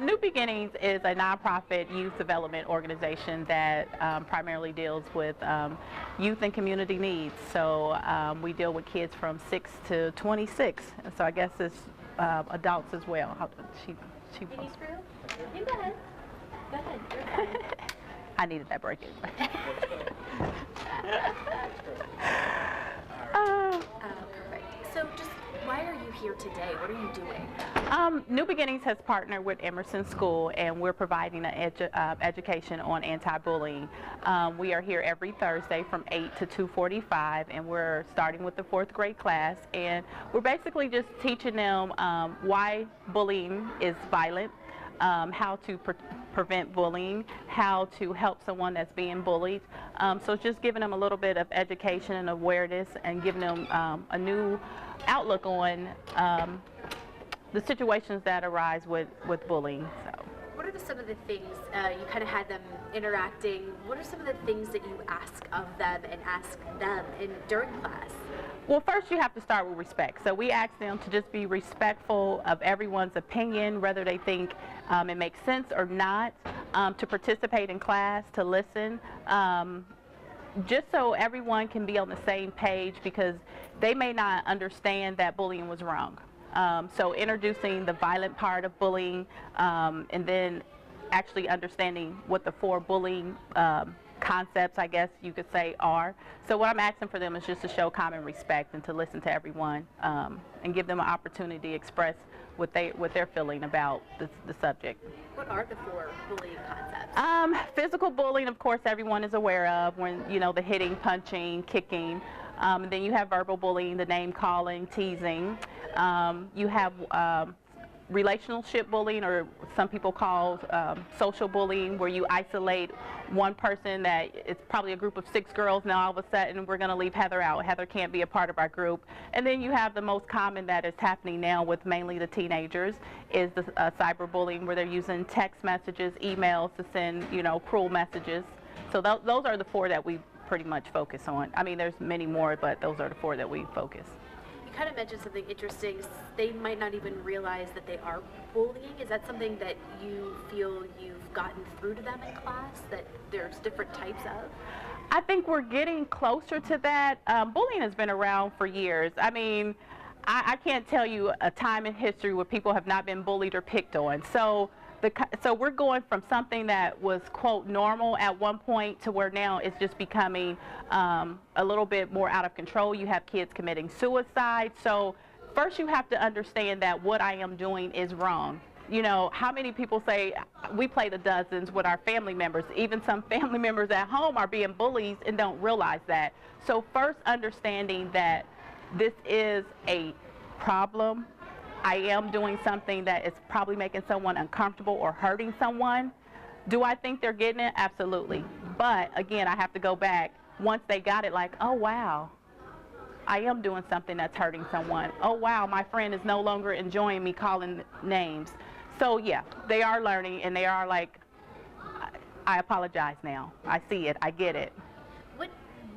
New Beginnings is a nonprofit youth development organization that primarily deals with youth and community needs. So we deal with kids from 6 to 26. So I guess it's adults as well. She You need through? You go ahead. Go ahead. You're fine. I needed that break anyway. Perfect. So just why are you here today? What are you doing? New Beginnings has partnered with Emmerson School, and we're providing an education on anti-bullying. We are here every Thursday from 8 to 2:45, and we're starting with the 4th grade class, and we're basically just teaching them why bullying is violent, how to prevent bullying, how to help someone that's being bullied. So it's just giving them a little bit of education and awareness, and giving them a new outlook on the situations that arise with bullying. So. What are some of the things, you kind of had them interacting, what are some of the things that you ask of them and ask them during class? Well, first you have to start with respect. So we ask them to just be respectful of everyone's opinion, whether they think it makes sense or not, to participate in class, to listen, just so everyone can be on the same page, because they may not understand that bullying was wrong. So introducing the violent part of bullying, and then actually understanding what the 4 bullying concepts, I guess you could say, are. So what I'm asking for them is just to show common respect and to listen to everyone, and give them an opportunity to express what they're feeling about the subject. What are the 4 bullying concepts? Physical bullying, of course, everyone is aware of, when, you know, the hitting, punching, kicking. And then you have verbal bullying, the name calling, teasing. You have relationship bullying, or some people call social bullying, where you isolate one person. That it's probably a group of 6 girls. Now all of a sudden we're going to leave Heather out. Heather can't be a part of our group. And then you have the most common that is happening now with mainly the teenagers is the cyberbullying, where they're using text messages, emails to send, you know, cruel messages. So those are the 4 that we pretty much focus on. I mean, there's many more, but those are the 4 that we focus. You kind of mentioned something interesting. They might not even realize that they are bullying. Is that something that you feel you've gotten through to them in class, that there's different types of? I think we're getting closer to that. Bullying has been around for years. I mean, I can't tell you a time in history where people have not been bullied or picked on. So we're going from something that was, quote, normal at one point to where now it's just becoming a little bit more out of control. You have kids committing suicide. So first you have to understand that what I am doing is wrong. You know, how many people say we play the dozens with our family members? Even some family members at home are being bullies and don't realize that. So first understanding that this is a problem. I am doing something that is probably making someone uncomfortable or hurting someone. Do I think they're getting it? Absolutely. But again, I have to go back. Once they got it, like, oh wow, I am doing something that's hurting someone. Oh wow, my friend is no longer enjoying me calling names. So yeah, they are learning, and they are like, I apologize now. I see it. I get it.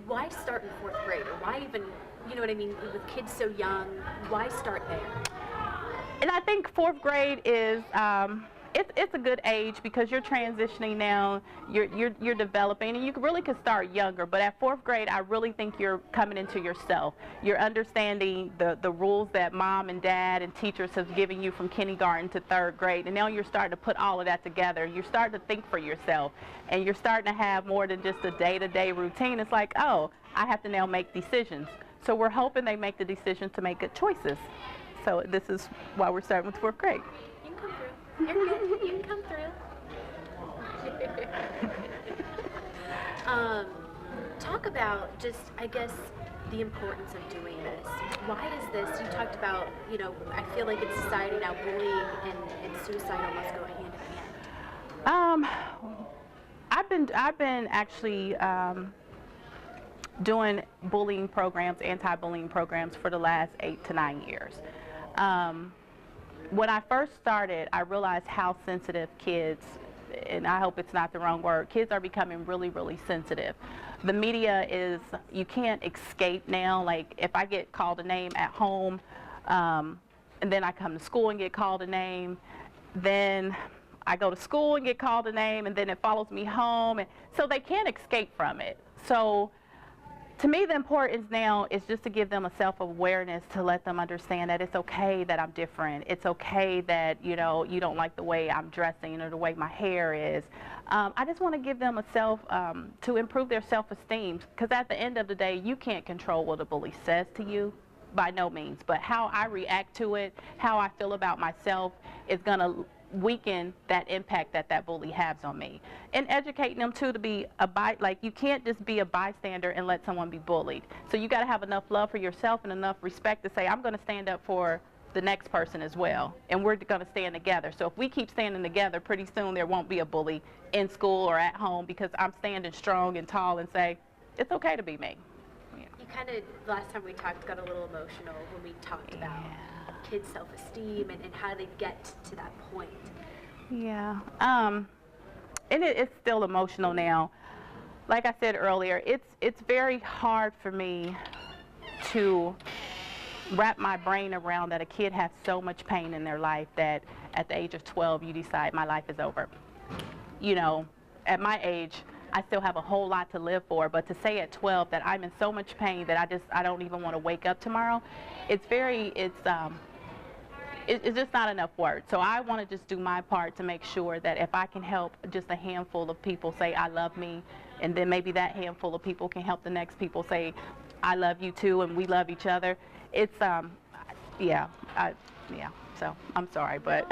Why start in 4th grade? Or why even, you know what I mean, with kids so young, why start there? And I think 4th grade is it's a good age, because you're transitioning now, you're developing, and you really could start younger. But at 4th grade, I really think you're coming into yourself. You're understanding the rules that mom and dad and teachers have given you from kindergarten to 3rd grade, and now you're starting to put all of that together. You're starting to think for yourself, and you're starting to have more than just a day-to-day routine. It's like, oh, I have to now make decisions. So we're hoping they make the decision to make good choices. So this is why we're starting with 4th grade. You can come through. You're good. You can come through. Talk about just, I guess, the importance of doing this. Why is this? You talked about, you know, I feel like in society now, bullying and suicide almost go hand in hand. I've been actually doing bullying programs, anti-bullying programs, for the last 8 to 9 years. When I first started, I realized how sensitive kids, and I hope it's not the wrong word, kids are becoming really, really sensitive. The media is, you can't escape now. Like, if I get called a name at home, and then I come to school and get called a name, then I go to school and get called a name, and then it follows me home, and so they can't escape from it. So to me, the importance now is just to give them a self-awareness, to let them understand that it's okay that I'm different. It's okay that, you know, you don't like the way I'm dressing or the way my hair is. I just want to give them to improve their self-esteem, because at the end of the day, you can't control what a bully says to you, by no means. But how I react to it, how I feel about myself is going to weaken that impact that that bully has on me. And educating them too to be like, you can't just be a bystander and let someone be bullied. So you got to have enough love for yourself and enough respect to say, I'm going to stand up for the next person as well, and we're going to stand together. So if we keep standing together, pretty soon there won't be a bully in school or at home, because I'm standing strong and tall and say, it's okay to be me. Yeah. You kind of, last time we talked, got a little emotional when we talked about kids' self-esteem and how they get to that point. Yeah, and it's still emotional now. Like I said earlier, it's very hard for me to wrap my brain around that a kid has so much pain in their life that at the age of 12 you decide my life is over. You know, at my age, I still have a whole lot to live for, but to say at 12 that I'm in so much pain that I don't even want to wake up tomorrow, it's just not enough words. So I want to just do my part to make sure that if I can help just a handful of people say I love me, and then maybe that handful of people can help the next people say I love you too, and we love each other. It's yeah, so I'm sorry, but